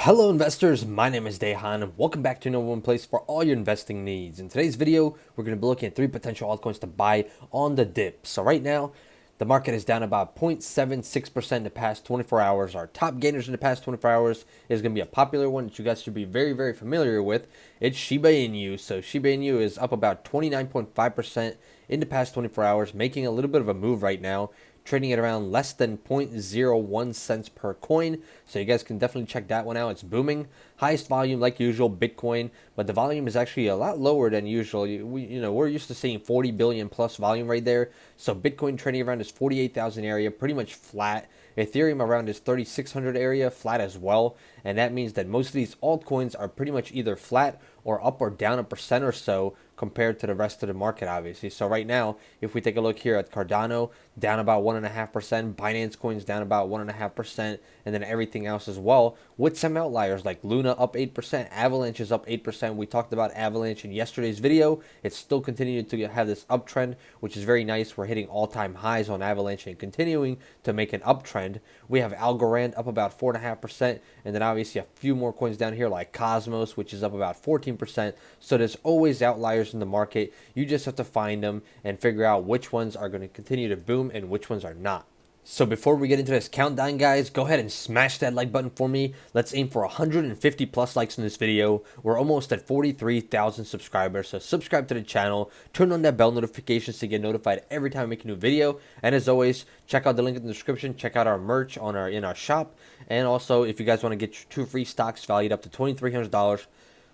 Hello investors, my name is Dehan and welcome back to number one place for all your investing needs. In today's video, we're going to be looking at three potential altcoins to buy on the dip. So right now, the market is down about 0.76% in the past 24 hours. Our top gainers in the past 24 hours is going to be a popular one that you guys should be very familiar with. It's Shiba Inu. So Shiba Inu is up about 29.5% in the past 24 hours, making a little bit of a move right now, trading at around less than 0.01 cents per coin. So you guys can definitely check that one out. It's booming. Highest volume like usual, Bitcoin, but the volume is actually a lot lower than usual. We're used to seeing 40 billion plus volume right there. So Bitcoin trading around this 48,000 area, pretty much flat. Ethereum around this 3,600 area, flat as well. And that means that most of these altcoins are pretty much either flat or up or down 1% or so compared to the rest of the market, obviously. So right now, if we take a look here at Cardano, down about 1.5%, Binance Coin's down about 1.5%, and then everything else as well, with some outliers like Luna up 8%, Avalanche is up 8%. We talked about Avalanche in yesterday's video. It's still continuing to have this uptrend, which is very nice. We're hitting all-time highs on Avalanche and continuing to make an uptrend. We have Algorand up about 4.5%, and then obviously a few more coins down here like Cosmos, which is up about 14%. So there's always outliers in the market. You just have to find them and figure out which ones are going to continue to boom and which ones are not. So before we get into this countdown, guys, go ahead and smash that like button for me. Let's aim for 150 plus likes in this video. We're almost at 43,000 subscribers, so subscribe to the channel, turn on that bell notifications to get notified every time I make a new video. And as always, check out the link in the description, check out our merch on in our shop. And also, if you guys want to get 2 free stocks valued up to $2,300,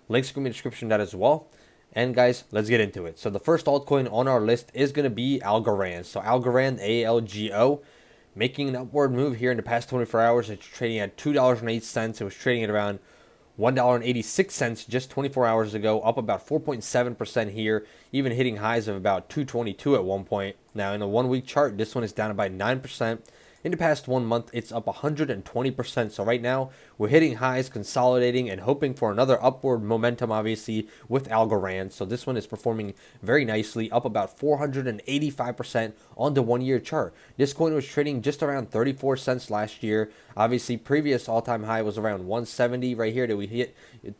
links are in the description that as well. And guys, let's get into it. So the first altcoin on our list is going to be Algorand. So Algorand, ALGO, making an upward move here in the past 24 hours. It's trading at $2.08. It was trading at around $1.86 just 24 hours ago, up about 4.7% here, even hitting highs of about 222 at one point. Now in a 1 week chart, this one is down by 9%. In the past 1 month, it's up 120%. So right now, we're hitting highs, consolidating, and hoping for another upward momentum, obviously, with Algorand. So this one is performing very nicely, up about 485% on the 1 year chart. This coin was trading just around 34 cents last year. Obviously, previous all-time high was around 170 right here that we hit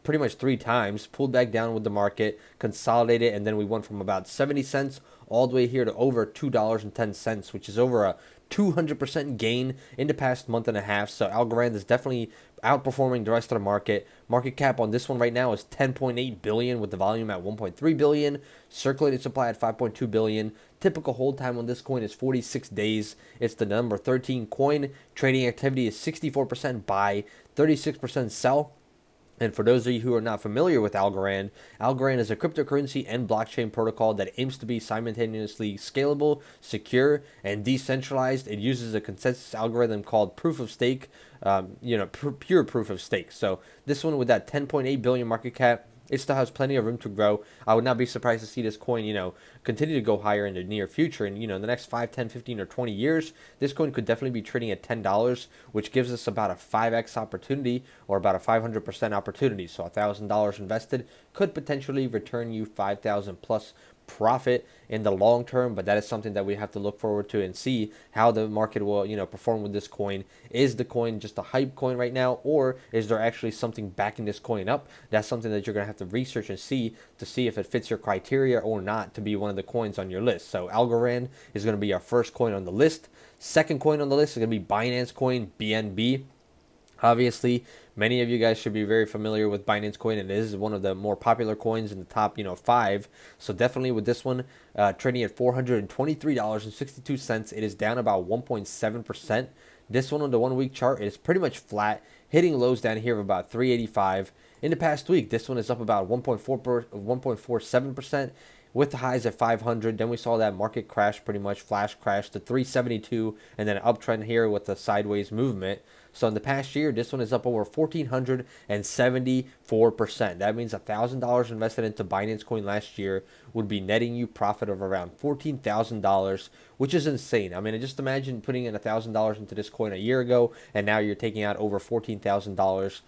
pretty much 3 times, pulled back down with the market, consolidated, and then we went from about 70 cents all the way here to over $2.10, which is over a 200% gain in the past month and a half. So Algorand is definitely outperforming the rest of the market. Market cap on this one right now is 10.8 billion with the volume at 1.3 billion. Circulated supply at 5.2 billion. Typical hold time on this coin is 46 days. It's the number 13 coin. Trading activity is 64% buy, 36% sell. And for those of you who are not familiar with Algorand, Algorand is a cryptocurrency and blockchain protocol that aims to be simultaneously scalable, secure, and decentralized. It uses a consensus algorithm called proof of stake, pure proof of stake. So this one with that 10.8 billion market cap, it still has plenty of room to grow. I would not be surprised to see this coin, continue to go higher in the near future. And, in the next 5, 10, 15, or 20 years, this coin could definitely be trading at $10, which gives us about a 5x opportunity or about a 500% opportunity. So $1,000 invested could potentially return you 5,000 plus profit in the long term, but that is something that we have to look forward to and see how the market will perform with this coin. Is the coin just a hype coin right now, or is there actually something backing this coin up? That's something that you're going to have to research and see to see if it fits your criteria or not to be one of the coins on your list. So Algorand is going to be our first coin on the list. Second coin on the list is going to be Binance Coin Bnb. Obviously, many of you guys should be very familiar with Binance Coin, and it is one of the more popular coins in the top, 5. So definitely with this one, trading at $423.62, it is down about 1.7%. This one on the 1 week chart is pretty much flat, hitting lows down here of about 385. In the past week, this one is up about 1.47%. With the highs at 500, then we saw that market crash, pretty much flash crash to 372, and then an uptrend here with the sideways movement. So in the past year, this one is up over 1,474%. That means $1,000 invested into Binance Coin last year would be netting you profit of around $14,000, which is insane. I mean, just imagine putting in $1,000 into this coin a year ago, and now you're taking out over $14,000.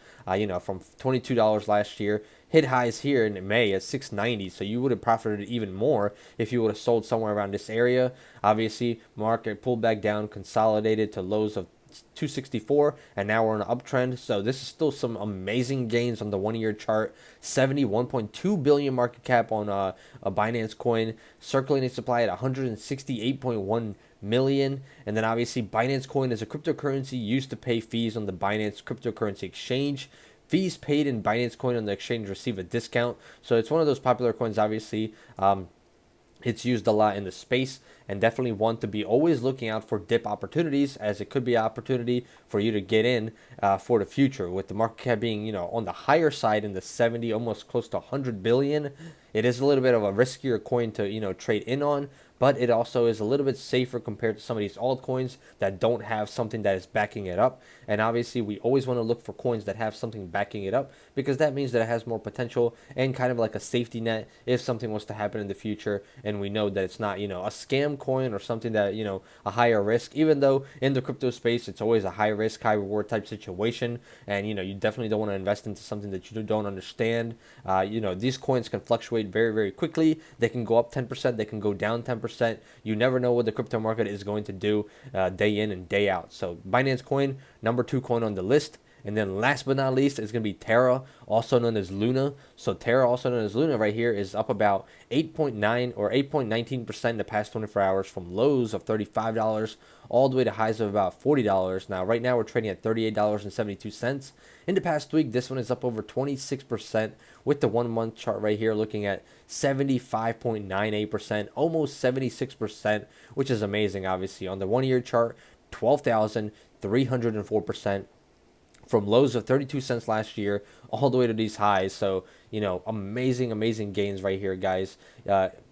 From $22 last year. Hit highs here in May at 690, so you would have profited even more if you would have sold somewhere around this area. Obviously, market pulled back down, consolidated to lows of 264, and now we're on an uptrend. So this is still some amazing gains on the 1-year chart. 71.2 billion market cap on a Binance Coin, circulating supply at 168.1 million. And then obviously Binance Coin is a cryptocurrency used to pay fees on the Binance cryptocurrency exchange. Fees paid in Binance Coin on the exchange receive a discount. So it's one of those popular coins, obviously. It's used a lot in the space, and definitely one to be always looking out for dip opportunities, as it could be an opportunity for you to get in for the future. With the market cap being, on the higher side in the 70, almost close to 100 billion, it is a little bit of a riskier coin to, trade in on, but it also is a little bit safer compared to some of these altcoins that don't have something that is backing it up. And obviously we always want to look for coins that have something backing it up, because that means that it has more potential and kind of like a safety net if something was to happen in the future, and we know that it's not, a scam coin or something that, a higher risk. Even though in the crypto space it's always a high risk, high reward type situation, and you definitely don't want to invest into something that you don't understand. These coins can fluctuate very, very quickly. They can go up 10%, they can go down 10%. You never know what the crypto market is going to do day in and day out. So Binance Coin, number 2 coin on the list. And then last but not least is going to be Terra, also known as Luna. So Terra, also known as Luna right here, is up about 8.9 or 8.19% in the past 24 hours, from lows of $35 all the way to highs of about $40. Now, right now we're trading at $38.72. In the past week, this one is up over 26%, with the 1-month chart right here looking at 75.98%, almost 76%, which is amazing, obviously. On the 1-year chart, 12,304%. From lows of 32 cents last year all the way to these highs. So, amazing gains right here, guys.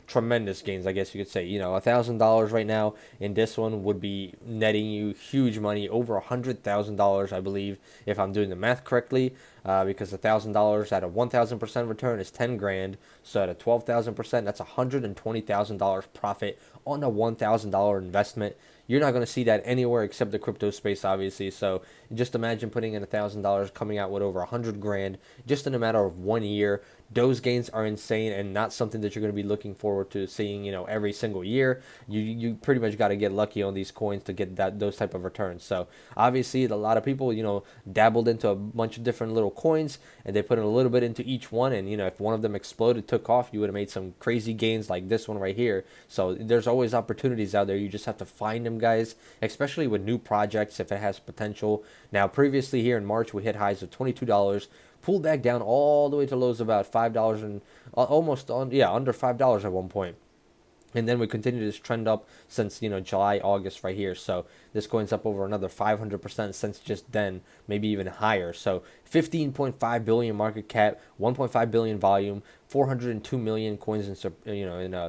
Tremendous gains, I guess you could say. $1,000 right now in this one would be netting you huge money, over $100,000, I believe, if I'm doing the math correctly. Because $1,000 at a 1,000% return is 10 grand. So at a 12,000%, that's $120,000 profit on a $1,000 investment. You're not going to see that anywhere except the crypto space, obviously. So just imagine putting in $1,000, coming out with over 100 grand just in a matter of 1 year. Those gains are insane, and not something that you're going to be looking forward to seeing, every single year. You pretty much got to get lucky on these coins to get those type of returns. So obviously, a lot of people, dabbled into a bunch of different little coins, and they put in a little bit into each one. And if one of them exploded, took off, you would have made some crazy gains like this one right here. So there's always opportunities out there. You just have to find them, guys, especially with new projects if it has potential. Now, previously here in March, we hit highs of $22. Pulled back down all the way to lows of about $5 and almost under $5 at one point. And then we continue this trend up since, July, August right here. So this coin's up over another 500% since just then, maybe even higher. So 15.5 billion market cap, 1.5 billion volume, 402 million coins in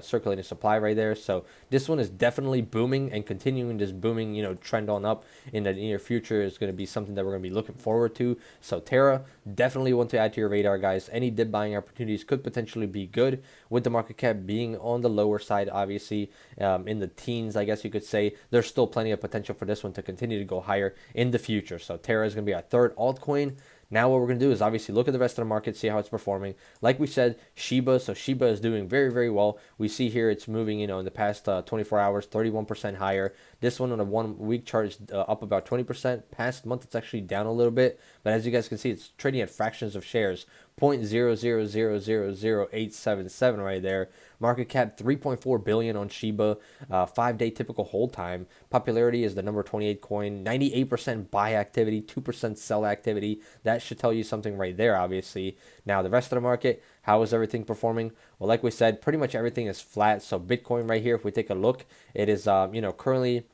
circulating supply right there. So this one is definitely booming, and continuing this booming, trend on up in the near future is going to be something that we're going to be looking forward to. So Terra, definitely want to add to your radar, guys. Any dip buying opportunities could potentially be good, with the market cap being on the lower side, obviously, in the teens, I guess you could say. There's still plenty of potential for this one to continue to go higher in the future. So Terra is going to be our third altcoin. Now what we're going to do is obviously look at the rest of the market, see how it's performing. Like we said, Shiba. So Shiba is doing very, very well. We see here it's moving, in the past 24 hours, 31% higher. This one on a 1-week chart is up about 20%. Past month, it's actually down a little bit. But as you guys can see, it's trading at fractions of shares. 0.0000877 right there. Market cap 3.4 billion on Shiba. 5-day typical hold time. Popularity is the number 28 coin. 98% buy activity, 2% sell activity. That should tell you something right there, obviously. Now the rest of the market, how is everything performing? Well, like we said, pretty much everything is flat. So Bitcoin right here, if we take a look, it is currently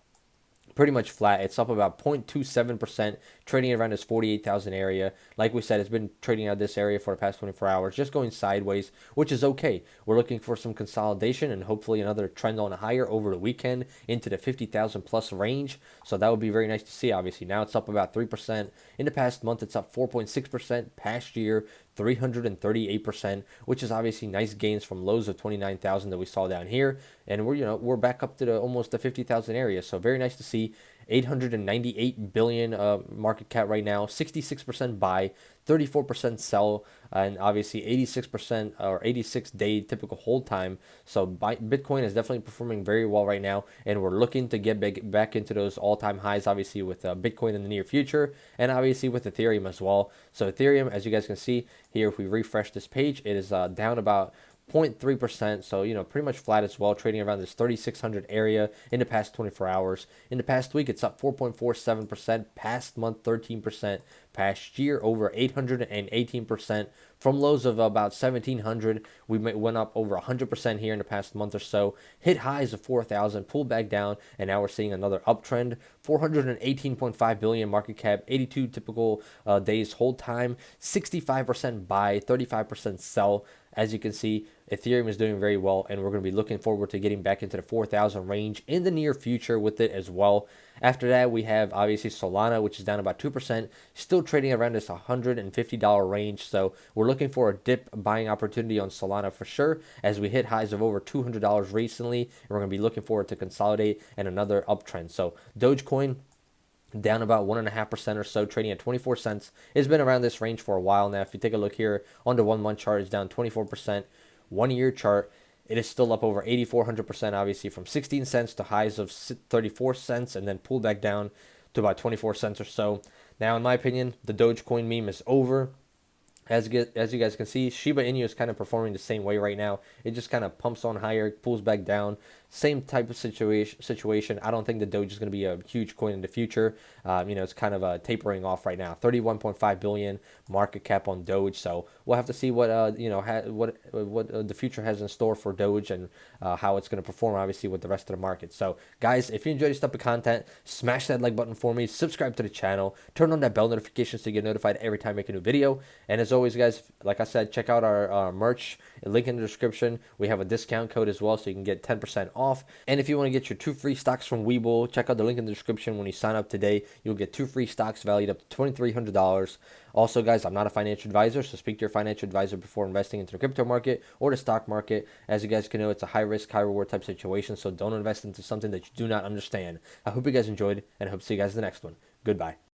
pretty much flat. It's up about 0.27%, trading around this 48,000 area. Like we said, it's been trading out this area for the past 24 hours, just going sideways, which is okay. We're looking for some consolidation and hopefully another trend on higher over the weekend into the 50,000 plus range. So that would be very nice to see, obviously. Now it's up about 3%. In the past month, it's up 4.6%. Past year, 338%, which is obviously nice gains from lows of 29,000 that we saw down here. And we're back up to almost the 50,000 area. So very nice to see. $898 billion market cap right now, 66% buy, 34% sell, and obviously 86% or 86-day typical hold time. So Bitcoin is definitely performing very well right now, and we're looking to get back into those all-time highs, obviously with Bitcoin in the near future, and obviously with Ethereum as well. So Ethereum, as you guys can see here, if we refresh this page, it is down about 0.3%, so pretty much flat as well, trading around this 3600 area in the past 24 hours. In the past week, it's up 4.47%, past month 13%, past year over 818%. From lows of about 1700, we went up over 100% here in the past month or so, hit highs of 4000, pulled back down, and now we're seeing another uptrend. 418.5 billion market cap, 82 typical days hold time, 65% buy, 35% sell. As you can see, Ethereum is doing very well, and we're going to be looking forward to getting back into the 4,000 range in the near future with it as well. After that, we have obviously Solana, which is down about 2%, still trading around this $150 range. So we're looking for a dip buying opportunity on Solana for sure, as we hit highs of over $200 recently, and we're going to be looking forward to consolidate and another uptrend. So Dogecoin, down about 1.5% or so, trading at 24 cents. It's been around this range for a while now. If you take a look here on the 1 month chart, it's down 24%. 1 year chart, it is still up over 8,400%, obviously from 16 cents to highs of 34 cents, and then pulled back down to about 24 cents or so. Now, in my opinion, the Dogecoin meme is over. As you guys can see, Shiba Inu is kind of performing the same way right now. It just kind of pumps on higher, pulls back down. Same type of situation. I don't think the Doge is going to be a huge coin in the future. It's kind of tapering off right now. 31.5 billion market cap on Doge. So we'll have to see what what the future has in store for Doge, and how it's going to perform, obviously, with the rest of the market. So guys, if you enjoy this type of content, smash that like button for me. Subscribe to the channel. Turn on that bell notifications to get notified every time I make a new video. And as always, guys, like I said, check out our merch. Link in the description. We have a discount code as well, so you can get 10% off. And if you want to get your 2 free stocks from Webull, check out the link in the description. When you sign up today, you'll get 2 free stocks valued up to $2,300. Also, guys, I'm not a financial advisor, so speak to your financial advisor before investing into the crypto market or the stock market. As you guys can know, it's a high risk, high reward type situation, so don't invest into something that you do not understand. I hope you guys enjoyed, and I hope to see you guys in the next one. Goodbye.